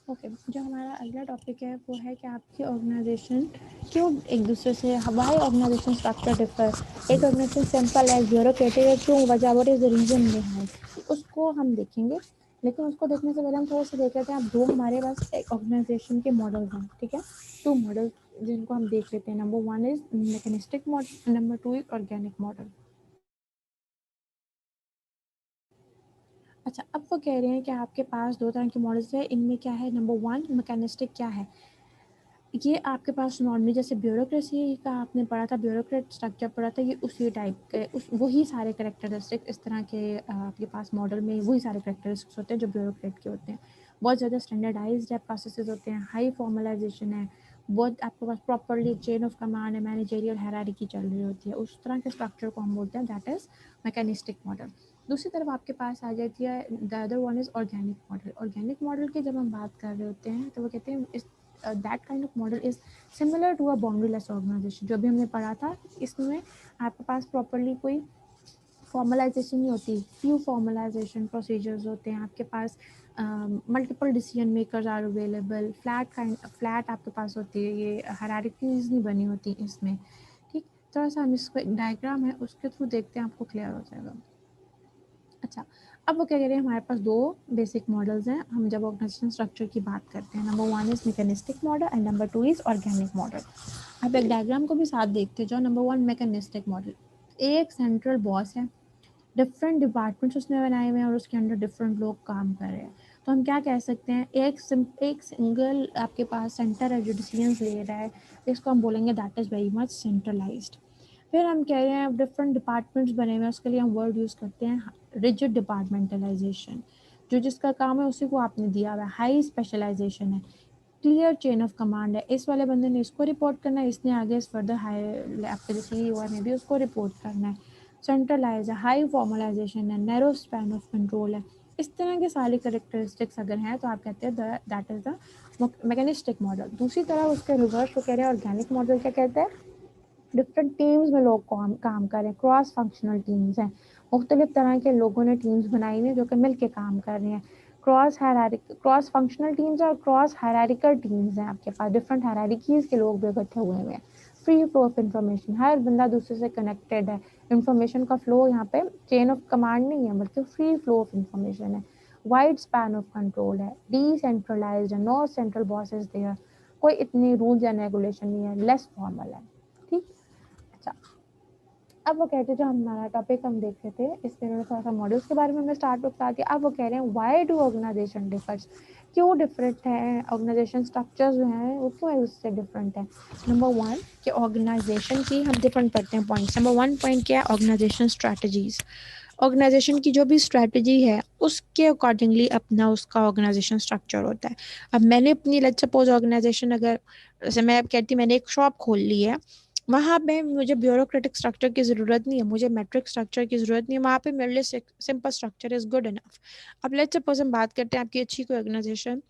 Okay, जो हमारा अगला टॉपिक है वो है कि आपकी ऑर्गेनाइजेशन क्यों एक दूसरे से, वाई ऑर्गेनाइजेशन स्ट्रक्चर डिफर, एक ऑर्गेनाइजेशन सिंपल है, ब्यूरोक्रेटिक है, क्यों, वजह, what is the reason behind, उसको हम देखेंगे। लेकिन उसको देखने से पहले हम थोड़ा सा देख लेते हैं। आप दो हमारे पास एक ऑर्गेनाइजेशन के मॉडल हैं, ठीक है, टू मॉडल जिनको हम देख लेते हैं। Number one is mechanistic model, number two is organic model. अच्छा, अब वो कह रहे हैं कि आपके पास दो तरह के मॉडल्स हैं। इनमें क्या है, नंबर वन मैकेनिस्टिक क्या है, ये आपके पास नॉर्मली जैसे ब्यूरोक्रेसी का आपने पढ़ा था, ब्यूरोक्रेट स्ट्रक्चर पढ़ा था, ये उसी टाइप के, उस वही सारे करेक्टरिस्टिक इस तरह के आपके पास मॉडल में वही सारे करेक्टरिस्टिक्स होते हैं जो ब्यूरोक्रेट के होते हैं। बहुत ज़्यादा स्टैंडर्डाइज्ड है, प्रोसेसेस होते हैं, हाई फॉर्मलाइजेशन है, बहुत आपके पास प्रॉपरली चेन ऑफ कमांड है, मैनेजरियल हायरार्की चल रही होती है। उस तरह के स्ट्रक्चर को हम बोलते हैं दैट इज़ मैकेनिस्टिक मॉडल। दूसरी तरफ आपके पास आ जाती है the other one is organic model. Organic model की जब हम बात कर रहे होते हैं तो वो कहते हैं is that kind of model is similar to a boundaryless organisation. जो भी हमने पढ़ा था, इसमें आपके पास प्रॉपरली कोई फॉर्मलाइजेशन नहीं होती, फ्यू फॉर्मलाइजेशन प्रोसीजर्स होते हैं आपके पास, multiple decision makers are available, flat आपके पास होती है, ये हायरार्कीज नहीं बनी होती इसमें। ठीक, थोड़ा सा हम इसको एक डायग्राम है उसके थ्रू देखते हैं, आपको क्लियर हो जाएगा। अच्छा, अब वो क्या कह रहे हैं, हमारे पास दो बेसिक मॉडल्स हैं हम जब ऑर्गेनाइजेशन स्ट्रक्चर की बात करते हैं। Number one is mechanistic model and number two is organic model. अब एक डायग्राम को भी साथ देखते जाओ। नंबर वन मैकेनिस्टिक मॉडल, एक सेंट्रल बॉस है, डिफरेंट डिपार्टमेंट्स उसने बनाए हुए हैं और उसके अंडर डिफरेंट लोग काम कर रहे हैं। तो हम क्या कह सकते हैं, एक सिंगल आपके पास सेंटर है जो डिसीजंस ले रहा है, इसको हम बोलेंगे that is very much centralised. फिर हम कह रहे हैं डिफरेंट डिपार्टमेंट्स बने हुए हैं, उसके लिए हम वर्ड यूज़ करते हैं रिजिड डिपार्टमेंटलाइजेशन। जो जिसका काम है उसी को आपने दिया हुआ है। हाई स्पेशलाइजेशन है, क्लियर चेन ऑफ कमांड है, इस वाले बंदे ने इसको रिपोर्ट करना है, इसने आगे इस फर्दर हाई आपके जो CEO ने भी उसको रिपोर्ट करना है। सेंट्रलाइज है, हाई फॉर्मलाइजेशन है, नैरो स्पैन ऑफ कंट्रोल है। इस तरह के सारे करेक्टरिस्टिक्स अगर हैं तो आप कहते हैं that is the mechanistic model. दूसरी तरफ उसके रिवर्स वो कह रहे हैं ऑर्गेनिक मॉडल क्या कहते हैं, डिफरेंट टीम्स में लोग काम करें, क्रॉस फंक्शनल टीम्स हैं, मुख्तलिफ तरह के लोगों ने टीम्स बनाई हुई हैं जो कि मिल के काम कर रहे हैं। क्रॉस फंक्शनल टीम्स और क्रॉस हायरारिकल टीम्स हैं, आपके पास डिफरेंट हायरारिकीज के लोग भी इकट्ठे हुए हैं। फ्री फ्लो ऑफ इंफॉर्मेशन, हर बंदा दूसरे से कनेक्टेड है, इंफॉर्मेशन का फ्लो यहाँ पे चेन ऑफ कमांड नहीं है बल्कि फ्री फ्लो ऑफ इंफॉर्मेशन है। वाइड स्पैन ऑफ कंट्रोल है, डिसेंट्रलाइज्ड है, नो सेंट्रल बॉसेस देयर, कोई इतनी रूल्स एंड रेगुलेशन नहीं है, लेस फॉर्मल है। ठीक, अच्छा, अब वो कहते हैं जो हमारा टॉपिक हम देख रहे थे इसमें उन्होंने थोड़ा सा मॉडल्स के बारे में हमें स्टार्ट बता दिया। अब वो कह रहे हैं व्हाई डू ऑर्गेनाइजेशन डिफर्स, क्यों डिफरेंट है ऑर्गेनाइजेशन स्ट्रक्चर जो हैं वो क्यों उससे डिफरेंट है। नंबर वन कि ऑर्गेनाइजेशन की हम डिफरेंट पढ़ते हैं पॉइंट्स। नंबर वन पॉइंट क्या है, ऑर्गेनाइजेशन स्ट्रैटेजीज। ऑर्गेनाइजेशन की जो भी स्ट्रैटेजी है उसके अकॉर्डिंगली अपना उसका ऑर्गेनाइजेशन स्ट्रक्चर होता है। अब मैंने अपनी लेट्स सपोज ऑर्गेनाइजेशन अगर जैसे मैं कहती मैंने एक शॉप खोल ली है, वहाँ पे मुझे ब्यूरोक्रेटिक स्ट्रक्चर की ज़रूरत नहीं है, मुझे मैट्रिक स्ट्रक्चर की ज़रूरत नहीं है, वहाँ पे मेरे लिए simple structure is good enough. अब लेट्स सपोज हम बात करते हैं आपकी अच्छी कोई ऑर्गेनाइजेशन,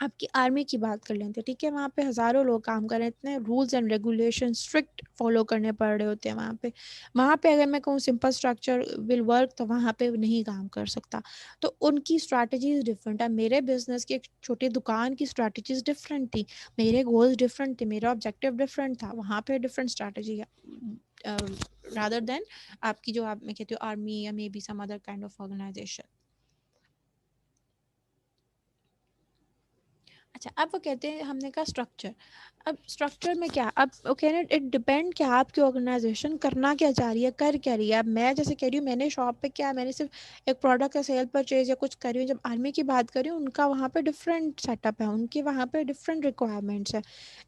आपकी आर्मी की बात कर लेते हैं, ठीक है, वहाँ पे हज़ारों लोग काम कर रहे हैं, इतने rules and regulation strict follow करने पड़ रहे होते हैं वहाँ पे अगर मैं कहूँ सिंपल स्ट्रक्चर विल वर्क तो वहाँ पे नहीं काम कर सकता। तो उनकी स्ट्रैटेजीज डिफरेंट है। मेरे बिजनेस की एक छोटी दुकान की स्ट्रैटेजीज डिफरेंट थी, मेरे गोल्स डिफरेंट थे, मेरा ऑब्जेक्टिव डिफरेंट था, वहाँ पे डिफरेंट स्ट्रैटेजी है रादर देन आपकी जो आप मैं कहती हूँ आर्मी या maybe some other kind of organisation. अच्छा, अब वो कहते हैं हमने कहा स्ट्रक्चर। अब स्ट्रक्चर में क्या, अब ओके ना, इट डिपेंड कि आपकी ऑर्गेनाइजेशन करना क्या चाह रही है, कर क्या रही है। अब मैं जैसे कह रही हूँ मैंने शॉप पे क्या, मैंने सिर्फ एक प्रोडक्ट का सेल परचेज या कुछ कर रही हूँ। जब आर्मी की बात करी उनका वहाँ पे डिफरेंट सेटअप है, उनके वहाँ पे डिफरेंट रिक्वायरमेंट्स है।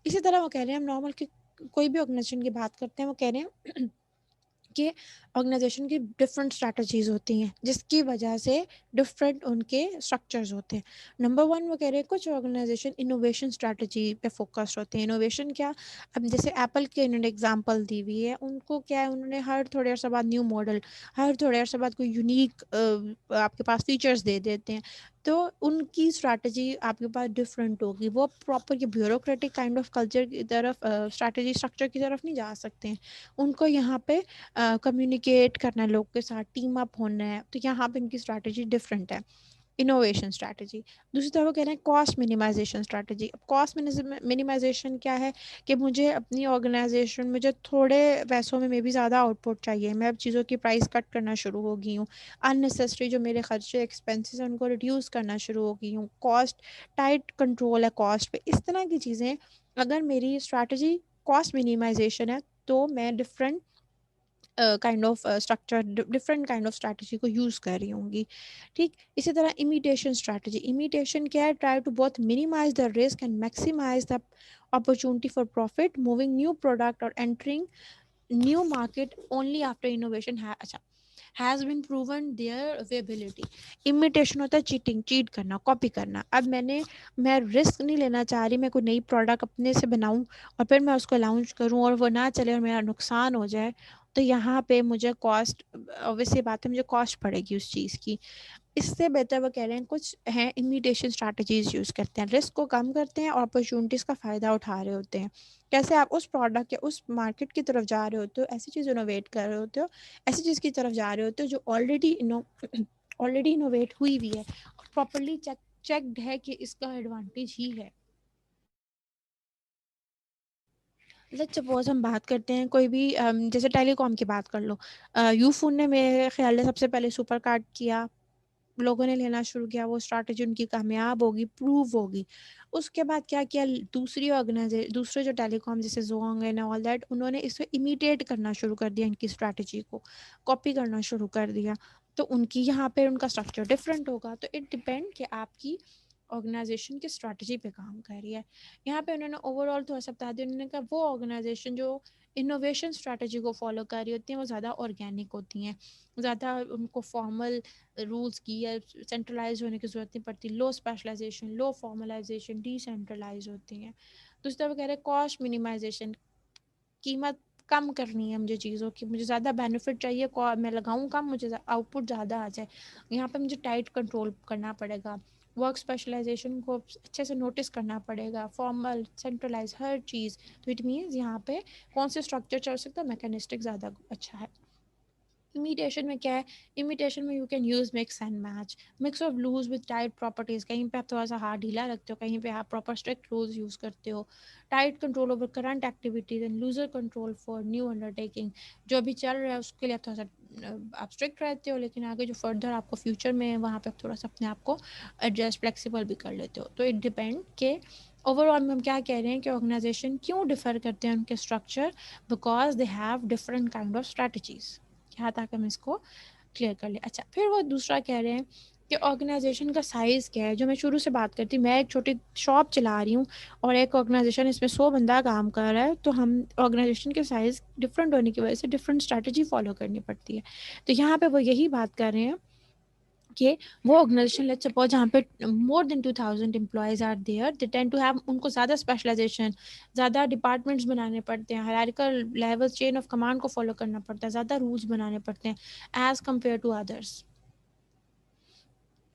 इसी तरह वो कह रहे हैं हम नॉर्मल की कोई भी ऑर्गेनाइजेशन की बात करते हैं, वो कह रहे हैं कि ऑर्गेनाइजेशन की डिफरेंट स्ट्रैटेजीज होती हैं जिसकी वजह से डिफरेंट उनके स्ट्रक्चर्स होते हैं। नंबर वन वो कह रहे हैं कुछ ऑर्गेनाइजेशन इनोवेशन स्ट्रैटेजी पे फोकस्ड होते हैं। इनोवेशन क्या, अब जैसे एप्पल के इन्होंने एग्जांपल दी हुई है, उनको क्या है, उन्होंने हर थोड़े अर्से बाद न्यू मॉडल, हर थोड़े अर्से बाद कोई यूनिक आपके पास फीचर्स दे देते हैं। तो उनकी स्ट्रैटेजी आपके पास डिफरेंट होगी, वो प्रॉपर ये ब्यूरोक्रेटिक काइंड ऑफ कल्चर की तरफ स्ट्रैटेजी स्ट्रक्चर की तरफ नहीं जा सकते हैं। उनको यहाँ पे कम्युनिकेट करना है लोग के साथ, टीम अप होना है, तो यहाँ पे इनकी स्ट्रैटेजी डिफरेंट है। Innovation strategy. दूसरी तरफ वो कह रहे हैं कॉस्ट मिनिमाइजेशन स्ट्रैटेजी। अब कॉस्ट मिनिमाइजेशन क्या है कि मुझे अपनी ऑर्गेनाइजेशन में जो थोड़े पैसों में मे भी ज़्यादा आउटपुट चाहिए, मैं अब चीज़ों की प्राइस कट करना शुरू हो गई हूँ, अननेसेसरी जो मेरे खर्चे एक्सपेंसेस हैं उनको रिड्यूस करना शुरू हो गई हूँ, कॉस्ट टाइट कंट्रोल है कॉस्ट पे, इस तरह की चीज़ें। अगर मेरी स्ट्रैटेजी कॉस्ट मिनिमाइजेशन है तो मैं different kind of structure different kind of strategy को यूज़ कर रही होंगी। ठीक इसी तरह इमिटेशन स्ट्रैटेजी। इमिटेशन क्या है? Try to both minimize the risk and maximize the opportunity for profit, moving new product और entering new market only after innovation है अच्छा has been proven their availability. Imitation होता है चीटिंग, चीट करना, copy करना। अब मैं रिस्क नहीं लेना चाह रही, मैं कोई नई प्रोडक्ट अपने से बनाऊं और फिर मैं उसको लॉन्च करूं और वो ना चले और मेरा नुकसान हो जाए, तो यहाँ पे मुझे कॉस्ट, ऑब्वियसली बात है, मुझे कॉस्ट पड़ेगी उस चीज़ की। इससे बेहतर वो कह रहे हैं कुछ हैं इमिटेशन स्ट्रैटेजीज यूज़ करते हैं, रिस्क को कम करते हैं और अपॉर्चुनिटीज़ का फ़ायदा उठा रहे होते हैं। कैसे? आप उस प्रोडक्ट या उस मार्केट की तरफ जा रहे होते हो, ऐसी चीज़ इनोवेट कर रहे होते हो, ऐसी चीज़ की तरफ जा रहे होते हो जो ऑलरेडी ऑलरेडी इनोवेट हुई हुई है, प्रॉपरली चेक्ड है कि इसका एडवांटेज ही है। लेट्स सपोज हम बात करते हैं कोई भी जैसे टेलीकॉम की बात कर लो। यूफोन ने मेरे ख्याल से सबसे पहले सुपर कार्ड किया, लोगों ने लेना शुरू किया, वो स्ट्रैटेजी उनकी कामयाब होगी, प्रूव होगी। उसके बाद क्या किया, दूसरे जो टेलीकॉम जैसे जोंग एंड ऑल दैट, उन्होंने इसे इमिटेट करना शुरू कर दिया, इनकी स्ट्रैटेजी को कॉपी करना शुरू कर दिया। तो उनकी यहाँ पे उनका स्ट्रक्चर डिफरेंट होगा। तो इट डिपेंड कि आपकी ऑर्गेनाइजेशन की स्ट्रैटेजी पे काम कर रही है। यहाँ पे उन्होंने ओवरऑल थोड़ा सा बता दिया। उन्होंने कहा वो ऑर्गेनाइजेशन जो इनोवेशन स्ट्रैटेजी को फॉलो कर रही होती हैं वो ज़्यादा ऑर्गेनिक होती हैं, ज़्यादा उनको फॉर्मल रूल्स की या सेंट्रलाइज होने की ज़रूरत नहीं पड़ती, लो स्पेशलाइजेशन, लो फॉर्मलाइजेशन, डिसेंट्रलाइज होती हैं। दूसरी तरफ कह रहे हैं कॉस्ट मिनिमाइजेशन, कीमत कम करनी है मुझे चीज़ों की, मुझे ज़्यादा बेनिफिट चाहिए, मैं लगाऊं कम, मुझे आउटपुट ज़्यादा आ जाए। यहाँ पे मुझे टाइट कंट्रोल करना पड़ेगा, वर्क स्पेशलाइजेशन को अच्छे से नोटिस करना पड़ेगा, फॉर्मल सेंट्रलाइज हर चीज़। तो इट मीन्स यहाँ पे कौन से स्ट्रक्चर चल सकता है, मैकेनिस्टिक ज़्यादा अच्छा है। इमिटेशन में क्या है? इमिटेशन में you can use mix and match, mix of loose with tight properties. कहीं पे आप थोड़ा सा हार्ड ढीला रखते हो, कहीं पे आप प्रॉपर स्ट्रिक्ट रूल्स यूज़ करते हो। Tight control over current activities and loser control for new undertaking. जो अभी चल रहा है उसके लिए आप थोड़ा सा आप स्ट्रिक्ट रहते हो, लेकिन आगे जो फर्दर आपको फ्यूचर में है वहाँ पे आप थोड़ा सा अपने आप को एडजस्ट फ्लेक्सिबल भी कर लेते हो। तो इट डिपेंड के ओवरऑल में हम क्या कह रहे हैं कि ऑर्गेनाइजेशन क्यों डिफर करते हैं उनके structure, because they have different kind of strategies. यहाँ तक हम इसको क्लियर कर ले। अच्छा, फिर वो दूसरा कह रहे हैं कि ऑर्गेनाइजेशन का साइज़ क्या है। जो मैं शुरू से बात करती, मैं एक छोटी शॉप चला रही हूँ और एक ऑर्गेनाइजेशन इसमें 100 बंदा काम कर रहा है, तो हम ऑर्गेनाइजेशन के साइज़ डिफरेंट होने की वजह से डिफरेंट स्ट्रैटेजी फॉलो करनी पड़ती है। तो यहाँ पे वो यही बात कर रहे हैं कि वो ऑर्गेनाइजेशन, लेट्स सपोज जहाँ पे more than 2000 employees are there, they tend to have, उनको ज़्यादा स्पेशलाइजेशन, ज़्यादा डिपार्टमेंट्स बनाने पड़ते हैं, hierarchical level chain of command को फॉलो करना पड़ता है, ज़्यादा रूल्स बनाने पड़ते हैं एज कम्पेयर टू अदर्स।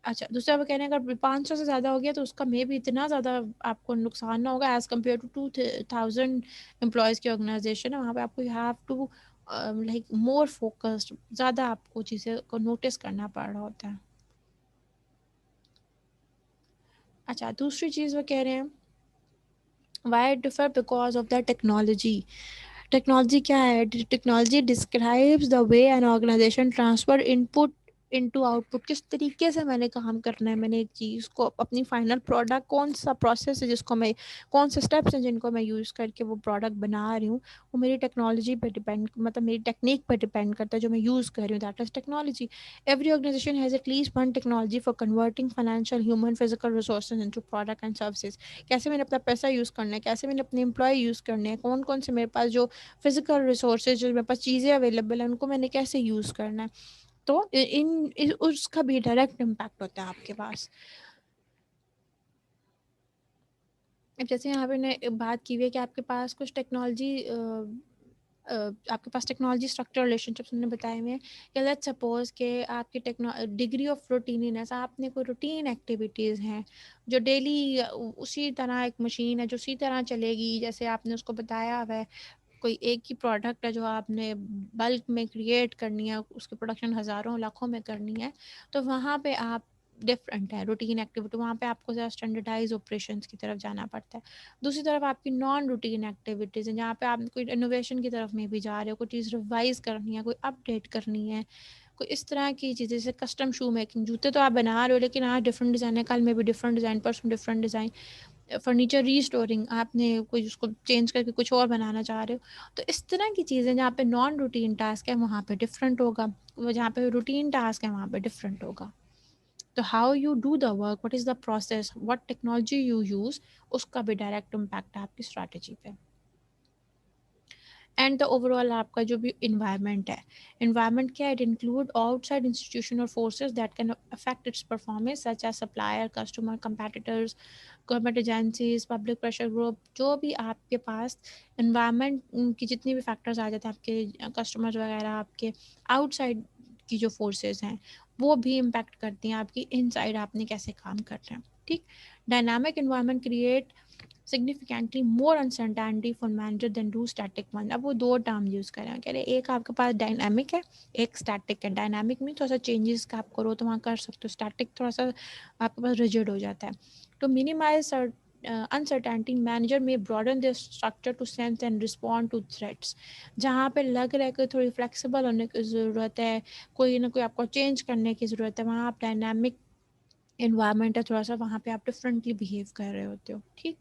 अच्छा, दूसरा वो कह रहे हैं अगर 500 से ज़्यादा हो गया तो उसका मे भी इतना ज़्यादा आपको नुकसान ना होगा एज़ कम्पेयर टू 2000 एम्प्लॉयज़ की ऑर्गेनाइजेशन है। वहाँ पे आपको you have to like more focused, ज़्यादा आपको चीज़ें को नोटिस करना पड़ रहा होता है। अच्छा, दूसरी चीज़ वो कह रहे हैं why differ because of the technology. Technology क्या है? Technology describes the way an organisation transfer input into output. किस तरीके से मैंने काम करना है, मैंने एक चीज़ को अपनी फाइनल प्रोडक्ट, कौन सा प्रोसेस है जिसको मैं, कौन से स्टेप्स हैं जिनको मैं यूज़ करके वो प्रोडक्ट बना रही हूँ, वो मेरी टेक्नोलॉजी पे डिपेंड, मतलब मेरी टेक्निक पर डिपेंड करता है जो मैं यूज़ कर रही हूँ, that is technology. Every organisation has at least one technology for converting financial human physical resources into product and services. कैसे मैंने अपना पैसा यूज़ करना है, कैसे मैंने अपने एम्प्लॉय यूज़ करने हैं, कौन कौन से मेरे पास जो फिजिकल रिसोर्सेज, जो मेरे पास चीज़ें अवेलेबल हैं, उनको मैंने कैसे यूज़ करना है। तो उसका भी डायरेक्ट इम्पैक्ट होता है आपके पास। अब जैसे यहाँ पे ने बात की हुई है कि आपके पास कुछ टेक्नोलॉजी आपके पास टेक्नोलॉजी स्ट्रक्चर रिलेशनशिप्स उन्होंने बताए हुए हैं कि लेट्स सपोज कि आपकी टेक्नो डिग्री ऑफ रूटीनीनेस, आपने कोई रूटीन एक्टिविटीज़ हैं जो डेली उसी तरह, एक मशीन है जो उसी तरह चलेगी जैसे आपने उसको बताया हुआ है। कोई एक ही प्रोडक्ट है जो आपने बल्क में क्रिएट करनी है, उसकी प्रोडक्शन हज़ारों लाखों में करनी है, तो वहाँ पे आप डिफरेंट है। रूटीन एक्टिविटी वहाँ पे आपको ज़रा स्टैंडर्डाइज ऑपरेशंस की तरफ जाना पड़ता है। दूसरी तरफ आपकी नॉन रूटीन एक्टिविटीज़ हैं, जहाँ पे आप कोई इनोवेशन की तरफ में भी जा रहे हो, कोई चीज़ रिवाइज करनी है, कोई अपडेट करनी है, कोई इस तरह की चीज़ें, जैसे कस्टम शू मेकिंग। जूते तो आप बना रहे हो लेकिन आज डिफरेंट डिज़ाइन है, कल में भी डिफरेंट डिज़ाइन, परसों डिफरेंट डिज़ाइन। फर्नीचर रीस्टोरिंग, आपने कोई उसको चेंज करके कुछ और बनाना चाह रहे हो। तो इस तरह की चीज़ें जहाँ पे नॉन रूटीन टास्क है वहाँ पे डिफरेंट होगा, वो जहाँ पे रूटीन टास्क है वहाँ पे डिफरेंट होगा। तो how you do the work, what is the process, what technology you use, उसका भी डायरेक्ट इम्पैक्ट है आपकी स्ट्रैटेजी पे। एंड द ओवरऑल आपका जो भी इन्वायरमेंट है, इन्वायरमेंट क्या है, इट इंक्लूड आउटसाइड इंस्टीट्यूशन और forces that can affect its performance, such as supplier, customer, competitors, government agencies, public pressure group. जो भी आपके पास इन्वायरमेंट की जितनी भी फैक्टर्स आ जाते हैं, आपके कस्टमर्स वगैरह, आपके आउटसाइड की जो फोर्सेस हैं वो भी इम्पैक्ट करती हैं आपकी इनसाइड आपने कैसे काम कर रहे हैं। ठीक। Dynamic environment create significantly more uncertainty for manager than do static one। अब वो दो टर्म यूज कर रहे हैं, कह रहे हैं एक आपके पास डायनामिक है, एक स्टैटिक है। डायनामिक में थोड़ा सा चेंजेस का आप करो तो वहाँ कर सकते हो, स्टैटिक थोड़ा सा आपके पास रिजिड हो जाता है। तो minimise uncertainty, manager may broaden their structure to sense and respond to threats। जहाँ पे लग रहा है कि थोड़ी फ्लेक्सिबल होने की ज़रूरत है, कोई ना कोई आपको चेंज करने की ज़रूरत है, वहाँ आप डायनामिक इन्वायरमेंट है थोड़ा सा, वहाँ पे आप डिफरेंटली बिहेव कर रहे होते हो। ठीक।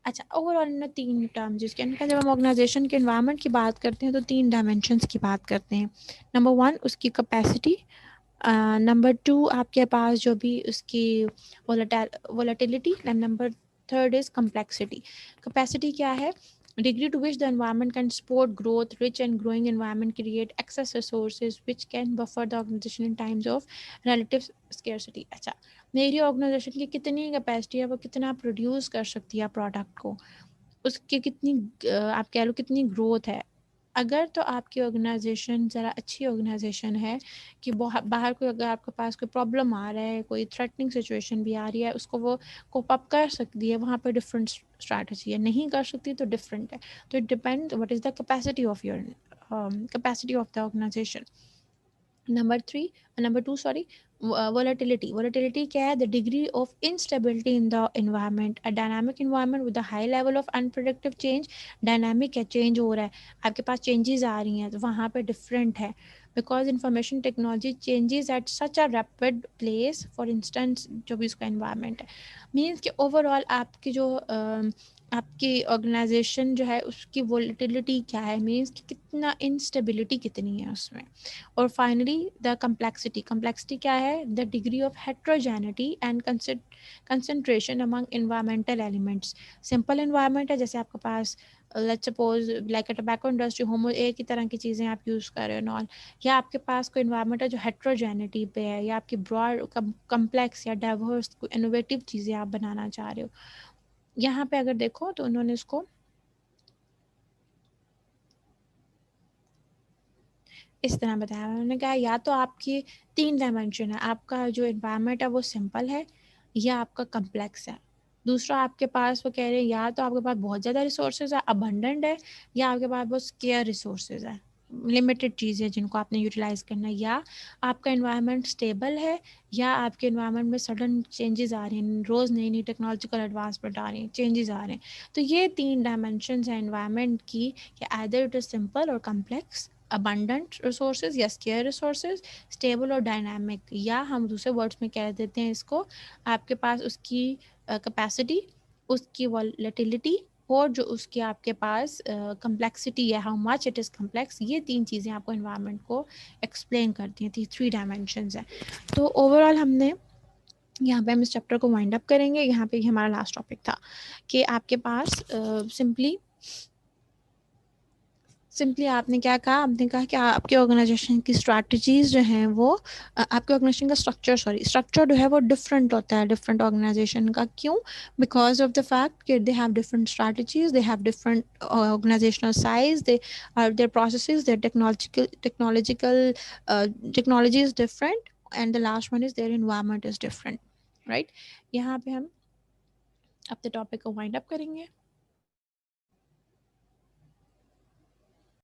अच्छा, ओवरऑल ना तीन टर्म जिसके अंदर जब हम ऑर्गेनाइजेशन के इन्वायरमेंट की बात करते हैं तो तीन डायमेंशंस की बात करते हैं। नंबर वन उसकी कैपेसिटी, नंबर टू आपके पास जो भी उसकी volatility, and number third is complexity. Capacity क्या है, degree to which the environment can support growth, rich and growing environment create excess resources which can buffer the organization in times of relative scarcity। अच्छा, मेरी organisation की कितनी capacity है, वो कितना produce कर सकती है प्रोडक्ट को, उसकी कितनी आप कह लो कितनी ग्रोथ है। अगर तो आपकी ऑर्गेनाइजेशन ज़रा अच्छी ऑर्गेनाइजेशन है कि बाहर कोई अगर आपके पास कोई प्रॉब्लम आ रहा है, कोई थ्रेटनिंग सिचुएशन भी आ रही है, उसको वो कोप अप कर सकती है, वहाँ पे डिफरेंट स्ट्रैटेजी है। नहीं कर सकती तो डिफरेंट है। तो it depend what is the capacity of your capacity of the organisation. Number two sorry, volatility क्या है, the degree of instability in the environment। a dynamic environment with a high level of unpredictable change, dynamic है, change हो रहा है, आपके पास changes आ रही हैं, तो वहाँ पे different है, because information technology changes at such a rapid place। for instance जो भी उसका environment है, means कि overall आपकी जो आपकी ऑर्गेनाइजेशन जो है उसकी वोलेटिलिटी क्या है, मीन्स कि कितना इंस्टेबिलिटी कितनी है उसमें। और फाइनली द कम्प्लेक्सिटी क्या है, the degree of heterogeneity and concentration among environmental elements. Simple environment है, जैसे आपके पास let's suppose like a tobacco industry, homo एक ही तरह की चीज़ें आप यूज़ कर रहे हो नॉन, या आपके पास कोई इन्वायरमेंट है जो हेट्रोजेनिटी पे है, या आपकी ब्रॉड कम्प्लेक्स या डाइवर्स इनोवेटिव चीज़ें आप बनाना चाह रहे हो। यहाँ पे अगर देखो तो उन्होंने इसको इस तरह बताया, उन्होंने कहा या तो आपकी तीन डायमेंशन है, आपका जो इन्वायरमेंट है वो सिंपल है या आपका कम्प्लेक्स है। दूसरा आपके पास वो कह रहे हैं या तो आपके पास बहुत ज़्यादा रिसोर्सेज है, अबंडेंट है, या आपके पास बहुत स्केयर रिसोर्सेज है, लिमिटेड चीज़ें जिनको आपने यूटिलाइज करना है। या आपका इन्वायरमेंट स्टेबल है, या आपके इन्वायरमेंट में सडन चेंजेस आ रहे हैं, रोज़ नई नई टेक्नोलॉजिकल एडवांसमेंट आ रही हैं, चेंजेस आ रहे हैं। तो ये तीन डायमेंशन हैं इन्वायरमेंट की, कि आइदर इट इज़ सिंपल और कम्प्लेक्स, abundant resources या scarce resources, stable और dynamic, या हम दूसरे वर्ड्स में कह देते हैं इसको, आपके पास उसकी कैपेसिटी, उसकी वॉलेटिलिटी, और जो उसकी आपके पास कम्प्लेक्सिटी है, how much it is complex. ये तीन चीज़ें आपको इन्वायरमेंट को एक्सप्लेन करती हैं, थ्री डायमेंशंस हैं। तो ओवरऑल हमने यहाँ पे हम इस चैप्टर को वाइंड अप करेंगे। यहाँ पे हमारा लास्ट टॉपिक था कि आपके पास सिंपली आपने क्या कहा, आपने कहा कि आपके ऑर्गेनाइजेशन की स्ट्रैटेजीज जो हैं वो आपके ऑर्गेनाइजेशन का स्ट्रक्चर जो है वो डिफरेंट होता है डिफरेंट ऑर्गेनाइजेशन का। क्यों? बिकॉज ऑफ द फैक्ट कि they have different strategies, they have different organisational size, they their processes, their technology is different, and the last one is their environment is different. Right. यहाँ पे हम अपने topic को wind up करेंगे।